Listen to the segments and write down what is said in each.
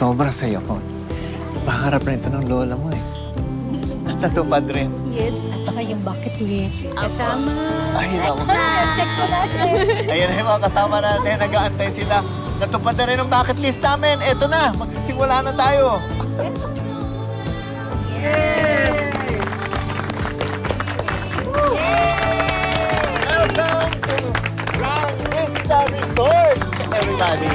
Sobrang saya ko. Pangarap rin ito ng lola mo eh. At natupad rin. Yes, at saka yung bucket list. Kasama. Ay, naku. Check ko natin. Ayan na yung mga kasama natin. Nag-aantay sila. Natupad na rin ang bucket list namin. Eto na, magsisimula na tayo. Yes! Welcome to Grand Vista Resort, everybody.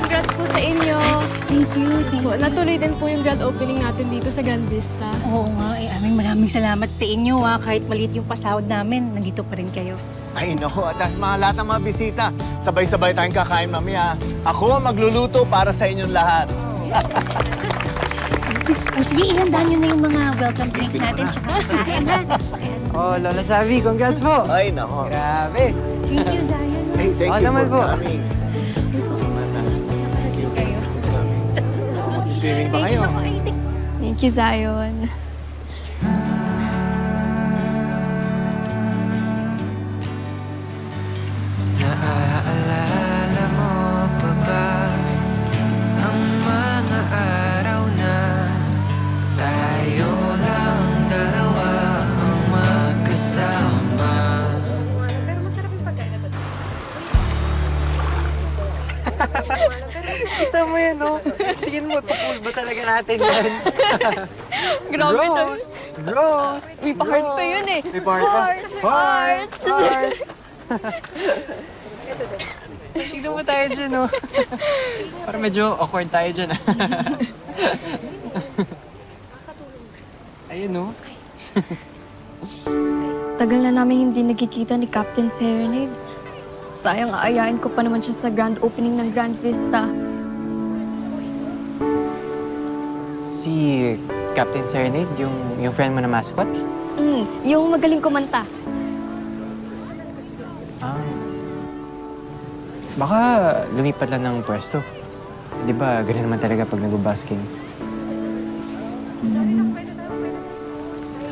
Congrats po sa inyo. Thank you. Natuloy din po yung grand opening natin dito sa Grand Vista. Oo nga, maraming salamat sa inyo kahit maliit yung pasahod namin, nandito pa rin kayo. Ay, naku. At mga lahat ng mga bisita, sabay-sabay tayong kakain mamaya. Ako ang magluluto para sa inyong lahat. O sige, ihandaan nyo na yung mga welcome drinks natin, tsaka kain ha. Oh, Lola Savi, congrats po! Ay, naku. Grabe! Thank you, Zion. Hey, thank Oo you naman for po. coming. Swimming ba kayo? Thank you, Zion. Naaalala mo pa ba ang mga araw na tayo lang dalawa ang magkasama? Pero masarap yung pagkain na to. Kita mo yan, no? Tingin mo, pakul ba talaga natin yan? Grabe to. Rose! Rose! May pa-heart pa yun eh. May part pa? Heart! Heart! Tignan mo tayo dyan, no? Parang medyo awkward tayo dyan, ah. Ayun, no? Tagal na namin hindi nagkikita ni Captain Serenade. Sayang aayain ko pa naman siya sa grand opening ng Grand Vista. Si Captain Serenade, yung friend mo na mascot? Yung magaling kumanta. Ah. Baka lumipat lang ng pwesto. Di ba, ganun naman talaga pag nag-basking.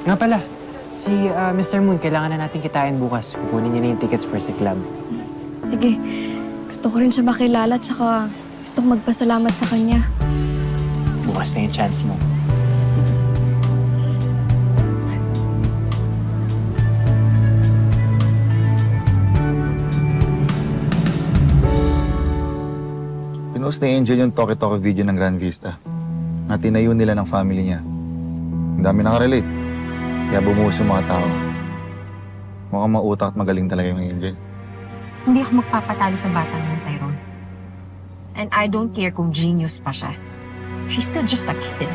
Nga pala, si Mr. Moon, kailangan na natin kitain bukas. Kukunin niya na yung tickets for si club. Sige, gusto ko rin siya makilala tsaka gusto ko magpasalamat sa kanya. Bukas na yung chance mo. Pinost ni Angel yung toke-toke video ng Grand Vista na tinayo nila ng family niya. Ang dami nakarelate. Kaya bumuhos yung mga tao. Mukhang mautak at magaling talaga yung Angel. Hindi ako magpapatalo sa batang ng Tyrone. And I don't care kung genius pa siya. She's still just a kid.